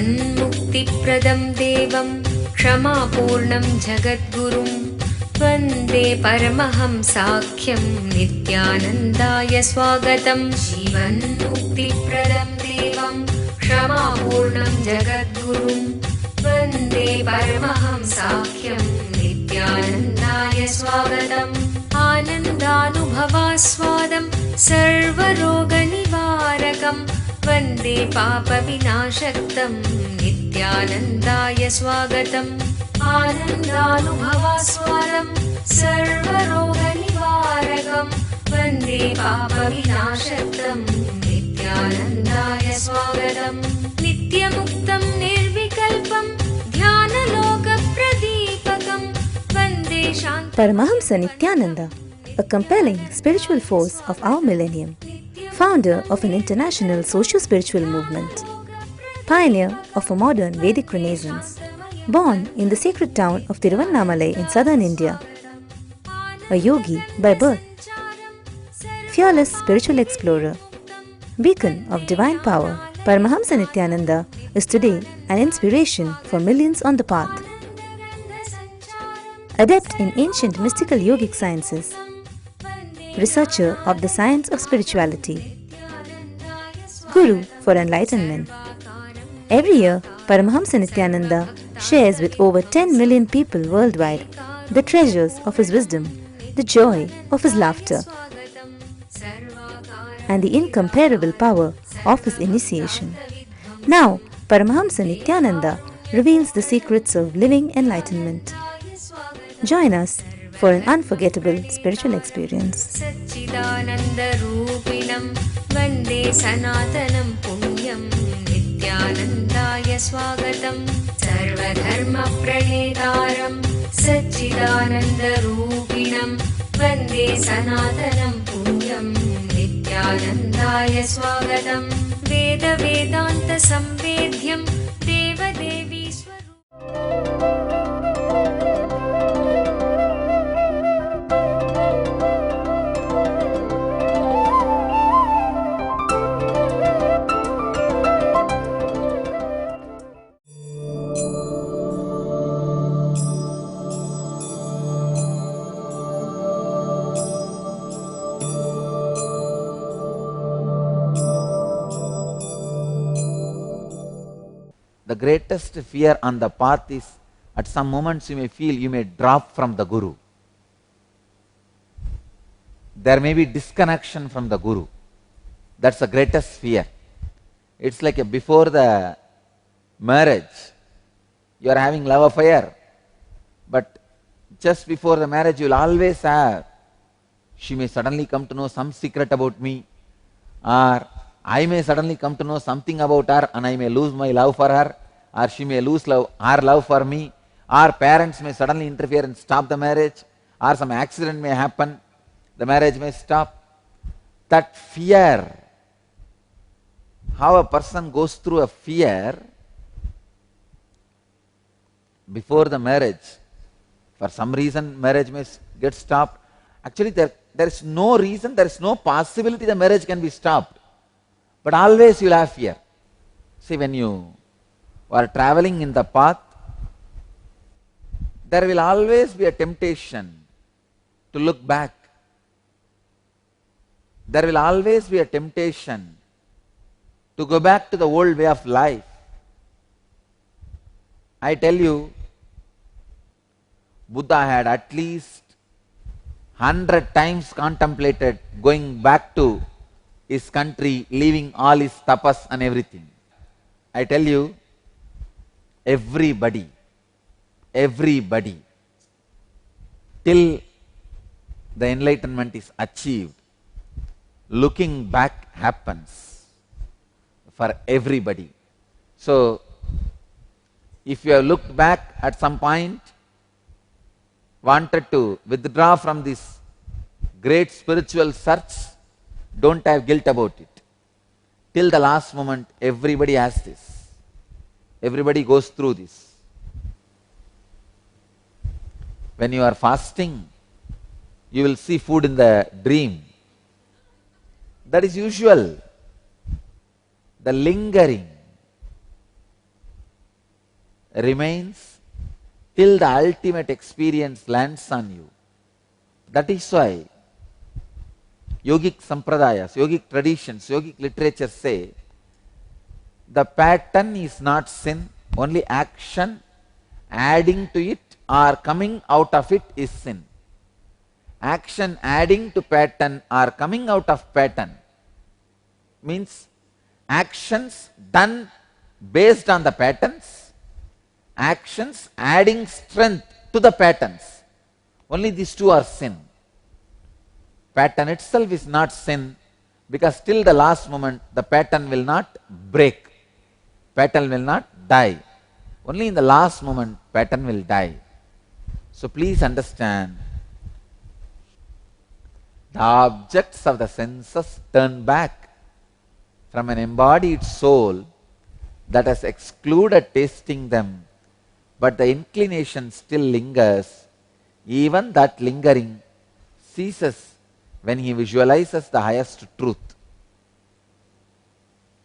जीवन्मुक्तिप्रदं देवं क्षमापूर्णं जगद्गुरुं वन्दे परमहंसाख्यं नित्यानन्दाय स्वागतं। जीवन्मुक्तिप्रदं देवं क्षमापूर्णं जगद्गुरुं वन्दे परमहंसाख्यं नित्यानन्दाय स्वागतम्। आनन्दानुभवास्वादं सर्वरोगनिवारकं वन्दे पापविनाशक्तं नित्यानन्दाय स्वागतम्। आनन्दानुभवास्वादं सर्वरोगनिवारकं वन्दे पापविनाशक्तं नित्यानन्दाय स्वागतम्। नित्यमुक्तं निर्विकल्पं ध्यानलोकप्रदीपकं वन्दे शान्ति। Paramahamsa Nityananda, a compelling spiritual force of our millennium, founder of an international socio-spiritual movement, pioneer of a modern Vedic renaissance, born in the sacred town of Tiruvannamalai in southern India, a yogi by birth, fearless spiritual explorer, beacon of divine power, Paramahamsa Nityananda is today an inspiration for millions on the path. Adept in ancient mystical yogic sciences, researcher of the science of spirituality, Guru for enlightenment. Every year, Paramahamsa Nityananda shares with over 10 million people worldwide the treasures of his wisdom, the joy of his laughter, and the incomparable power of his initiation. Now, Paramahamsa Nityananda reveals the secrets of living enlightenment. Join us for an unforgettable spiritual experience. सच्चिदानन्दरूपिणं वन्दे सनातनं पुण्यं नित्यानन्दाय स्वागतं। सर्वधर्मप्रणेतारं सच्चिदानन्दरूपिणं वन्दे सनातनं पुण्यं नित्यानन्दाय स्वागतं। वेदवेदान्तसंवेद्यं देवदेवी The greatest fear on the path is, at some moments you may feel you may drop from the Guru. There may be disconnection from the Guru. That's the greatest fear. It's like before the marriage, you are having love affair, but just before the marriage you will always have, she may suddenly come to know some secret about me, or I may suddenly come to know something about her and I may lose my love for her, or she may lose her love for me, or parents may suddenly interfere and stop the marriage, or some accident may happen, the marriage may stop. That fear, how a person goes through a fear before the marriage, for some reason marriage may get stopped. Actually there is no reason, there is no possibility the marriage can be stopped. But always you will have fear. See, when you are traveling in the path, there will always be a temptation to look back. There will always be a temptation to go back to the old way of life. I tell you, Buddha had at least 100 times contemplated going back to his country, leaving all his tapas and everything. I tell you, everybody, till the enlightenment is achieved, looking back happens for everybody. So, if you have looked back at some point, wanted to withdraw from this great spiritual search, don't have guilt about it. Till the last moment, everybody has this. Everybody goes through this. When you are fasting, you will see food in the dream. That is usual. The lingering, remains till the ultimate experience lands on you. That is why yogic sampradayas, yogic traditions, yogic literature say the pattern is not sin, only action adding to it or coming out of it is sin. Action adding to pattern or coming out of pattern means actions done based on the patterns, actions adding strength to the patterns. Only these two are sin. Pattern itself is not sin, because till the last moment the pattern will not break, pattern will not die. Only in the last moment pattern will die. So please understand, the objects of the senses turn back from an embodied soul that has excluded tasting them, but the inclination still lingers. Even that lingering ceases when he visualizes the highest truth.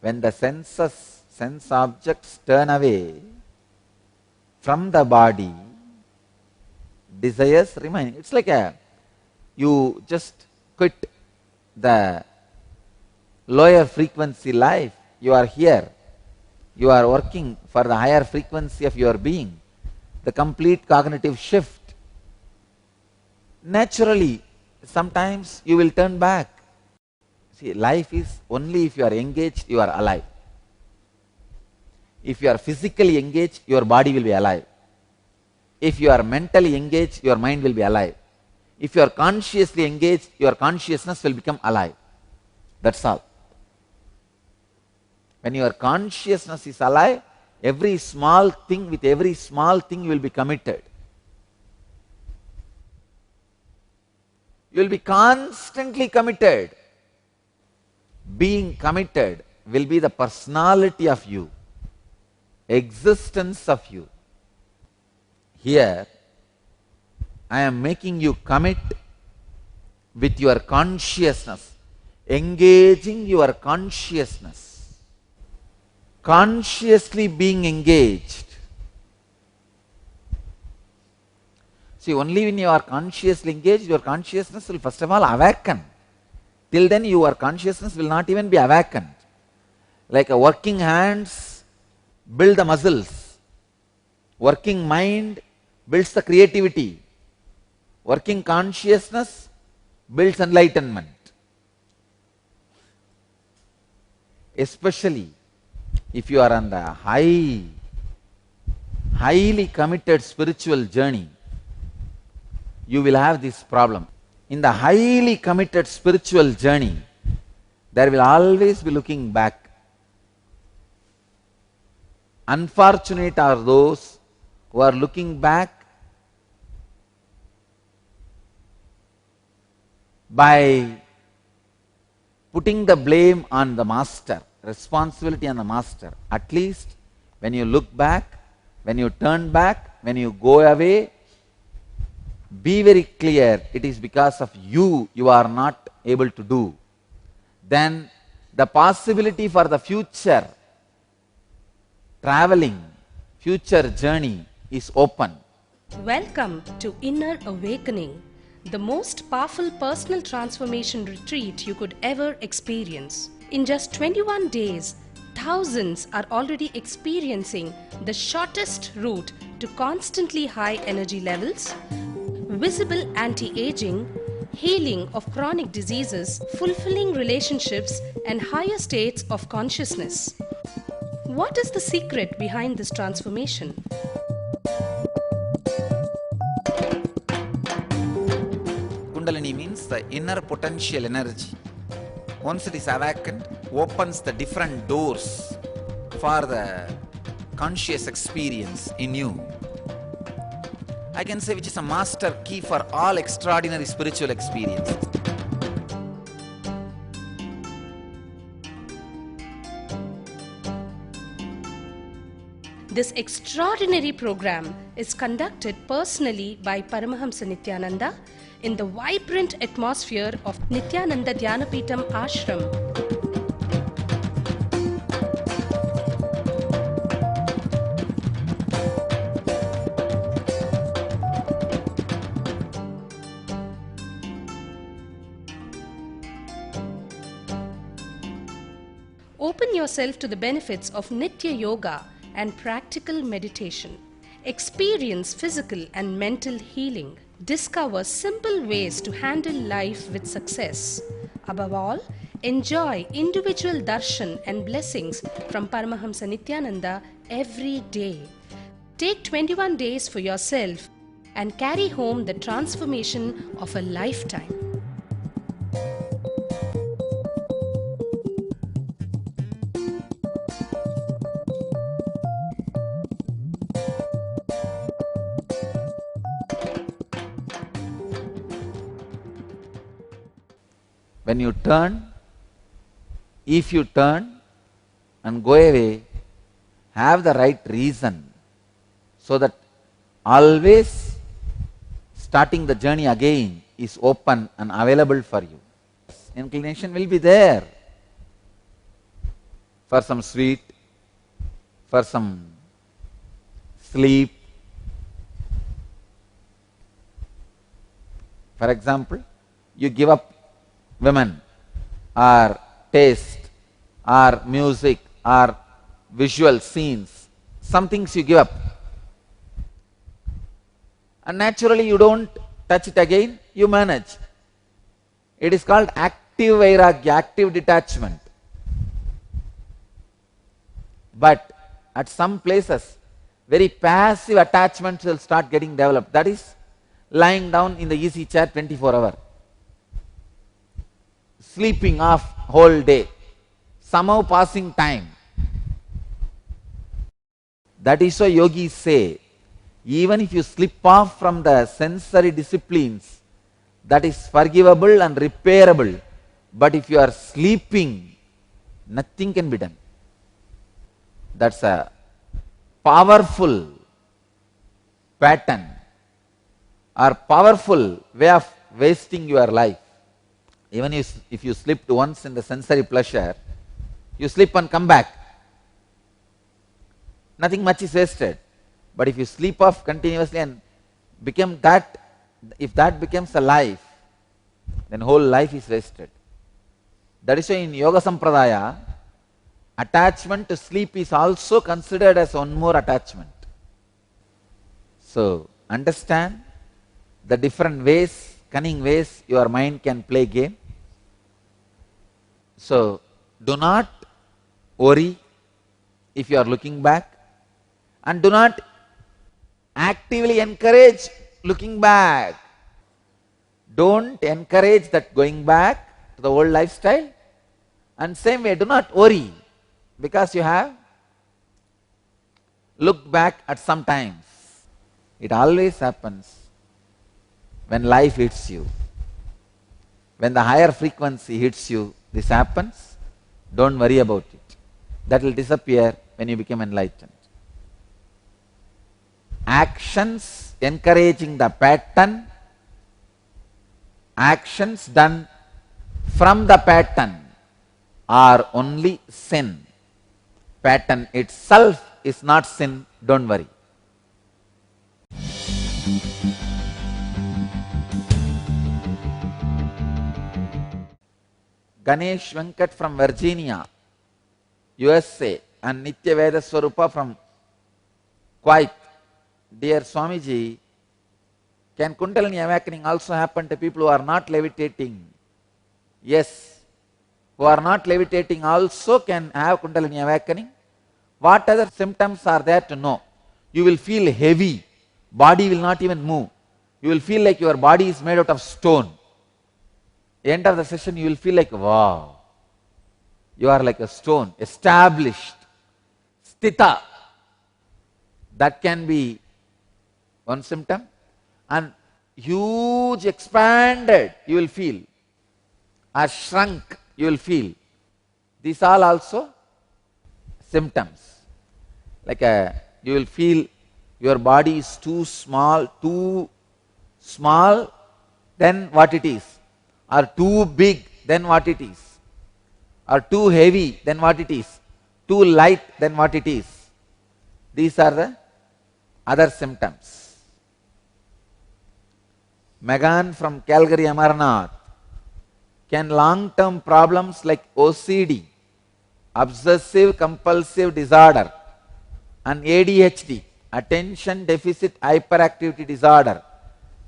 When the sense objects turn away from the body, desires remain. It's like you just quit the lower frequency life. You are here. You are working for the higher frequency of your being, the complete cognitive shift. Naturally, sometimes you will turn back. See, life is only if you are engaged, you are alive. If you are physically engaged, your body will be alive. If you are mentally engaged, your mind will be alive. If you are consciously engaged, your consciousness will become alive. That's all. When your consciousness is alive, every small thing, with every small thing you will be committed. You will be constantly committed. Being committed will be the personality of you, existence of you. Here, I am making you commit with your consciousness, engaging your consciousness, consciously being engaged. See, only when you are consciously engaged, your consciousness will first of all awaken. Till then, your consciousness will not even be awakened. Like a working hands build the muscles, working mind builds the creativity, working consciousness builds enlightenment. Especially if you are on the highly committed spiritual journey, you will have this problem. In the highly committed spiritual journey, there will always be looking back. Unfortunate are those who are looking back by putting the blame on the master, responsibility on the master. At least when you look back, when you turn back, when you go away, be very clear, it is because of you are not able to do. Then the possibility for the future traveling, future journey is open. Welcome to Inner Awakening, the most powerful personal transformation retreat you could ever experience. In just 21 days, thousands are already experiencing the shortest route to constantly high energy levels, visible anti-aging, healing of chronic diseases, fulfilling relationships, and higher states of consciousness. What is the secret behind this transformation? Kundalini means the inner potential energy. Once it is awakened, opens the different doors for the conscious experience in you. I can say which is a master key for all extraordinary spiritual experiences. This extraordinary program is conducted personally by Paramahamsa Nityananda in the vibrant atmosphere of Nityananda Dhyanapitham Ashram. Open yourself to the benefits of Nitya Yoga and practical meditation. Experience physical and mental healing. Discover simple ways to handle life with success. Above all, enjoy individual darshan and blessings from Paramahamsa Nityananda every day. Take 21 days for yourself and carry home the transformation of a lifetime. When you turn, if you turn and go away, have the right reason, so that always starting the journey again is open and available for you. Inclination will be there for some sweet, for some sleep. For example, you give up women, or taste, or music, or visual scenes. Some things you give up. And naturally you don't touch it again, you manage. It is called active vairagya, active detachment. But at some places, very passive attachments will start getting developed. That is lying down in the easy chair 24 hours. Sleeping off whole day, somehow passing time. That is why yogis say, even if you slip off from the sensory disciplines, that is forgivable and repairable. But if you are sleeping, nothing can be done. That's a powerful pattern or powerful way of wasting your life. Even if you slipped once in the sensory pleasure, you slip and come back. Nothing much is wasted. But if you sleep off continuously and become that, if that becomes a life, then whole life is wasted. That is why in Yoga Sampradaya, attachment to sleep is also considered as one more attachment. So, understand the different ways, cunning ways your mind can play game. So, do not worry if you are looking back, and do not actively encourage looking back. Don't encourage that going back to the old lifestyle, and same way do not worry because you have looked back at some times. It always happens when life hits you. When the higher frequency hits you, this happens. Don't worry about it. That will disappear when you become enlightened. Actions encouraging the pattern, actions done from the pattern are only sin. Pattern itself is not sin, don't worry. Ganesh Venkat from Virginia, USA, and Nitya Veda Swarupa from Kuwait. Dear Swamiji, can Kundalini awakening also happen to people who are not levitating? Yes, who are not levitating also can have Kundalini awakening. What other symptoms are there to know? You will feel heavy, body will not even move. You will feel like your body is made out of stone. End of the session, you will feel like, wow, you are like a stone, established, sthita. That can be one symptom. And huge, expanded, you will feel, or shrunk, you will feel. These all also symptoms. Like you will feel your body is too small, then what it is, or too big, then what it is, or too heavy, then what it is, too light, then what it is. These are the other symptoms. Megan from Calgary, Amarnath. Can long-term problems like OCD obsessive compulsive disorder, and ADHD, attention deficit hyperactivity disorder,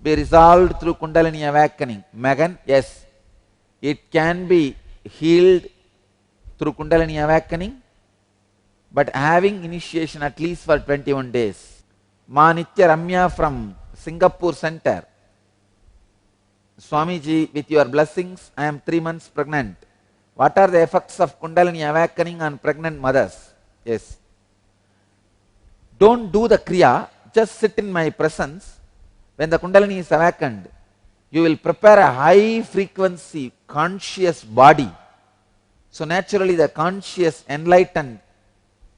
be resolved through Kundalini awakening? Megan, yes. It can be healed through Kundalini awakening, but having initiation at least for 21 days. Ma Nitya Ramya from Singapore Center. Swamiji, with your blessings, I am 3 months pregnant. What are the effects of Kundalini awakening on pregnant mothers? Yes. Don't do the Kriya, just sit in my presence. When the Kundalini is awakened, you will prepare a high frequency conscious body. So naturally the conscious enlightened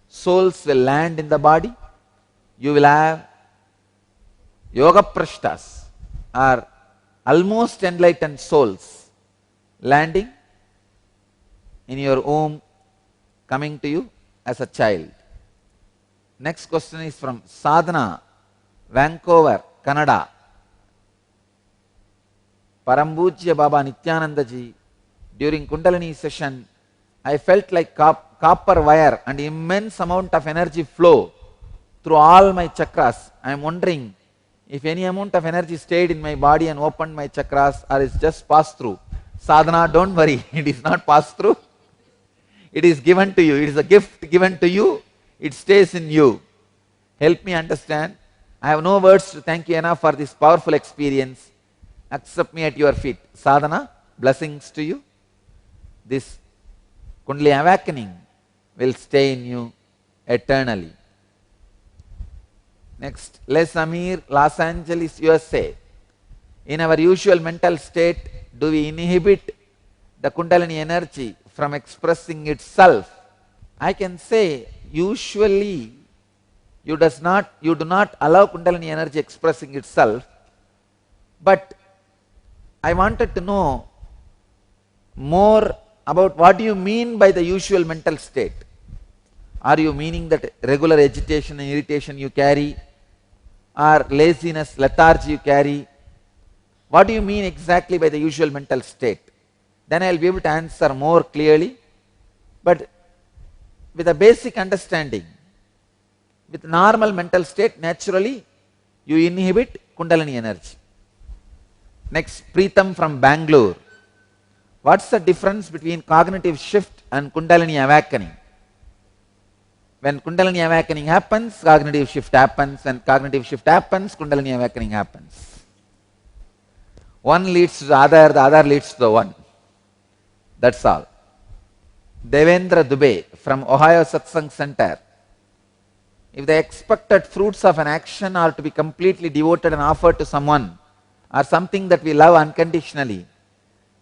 souls will land in the body. You will have yoga prashtas, or almost enlightened souls landing in your womb, coming to you as a child. Next question is from Sadhana, Vancouver, Canada. Parambujya Baba Nityananda ji, during Kundalini session, I felt like copper wire and immense amount of energy flow through all my chakras. I am wondering if any amount of energy stayed in my body and opened my chakras, or is just passed through. Sadhana, don't worry, it is not passed through. It is given to you. It is a gift given to you. It stays in you. Help me understand. I have no words to thank you enough for this powerful experience. Accept me at your feet. Sadhana, blessings to you. This Kundalini awakening will stay in you eternally. Next, Les Amir, Los Angeles, USA. In our usual mental state, do we inhibit the Kundalini energy from expressing itself? I can say, usually you do not allow Kundalini energy expressing itself, but I wanted to know more about what do you mean by the usual mental state. Are you meaning that regular agitation and irritation you carry, or laziness, lethargy you carry? What do you mean exactly by the usual mental state? Then I will be able to answer more clearly. But with a basic understanding, with normal mental state, naturally you inhibit Kundalini energy. Next, Preetham from Bangalore. What's the difference between cognitive shift and Kundalini awakening? When Kundalini awakening happens, cognitive shift happens. When cognitive shift happens, Kundalini awakening happens. One leads to the other leads to the one. That's all. Devendra Dubey from Ohio Satsang Center. If the expected fruits of an action are to be completely devoted and offered to someone or something that we love unconditionally,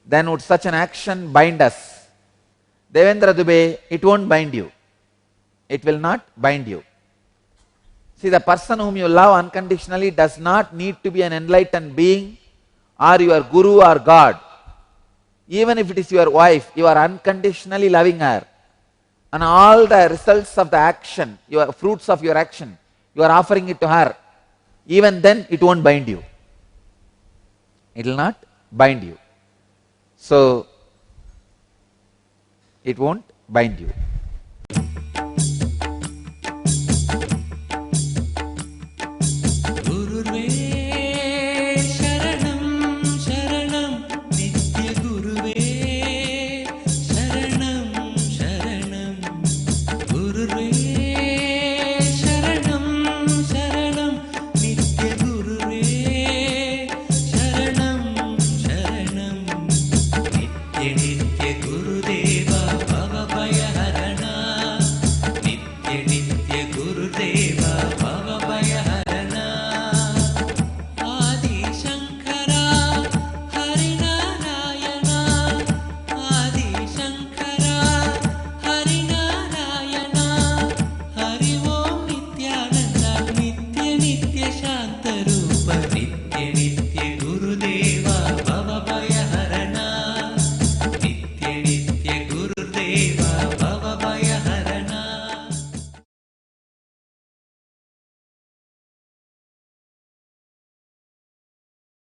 then would such an action bind us? Devendra Dubey, it won't bind you. It will not bind you. See, the person whom you love unconditionally does not need to be an enlightened being or your guru or God. Even if it is your wife, you are unconditionally loving her. And all the results of the action, your fruits of your action, you are offering it to her. Even then, it won't bind you. It will not bind you. So, it won't bind you.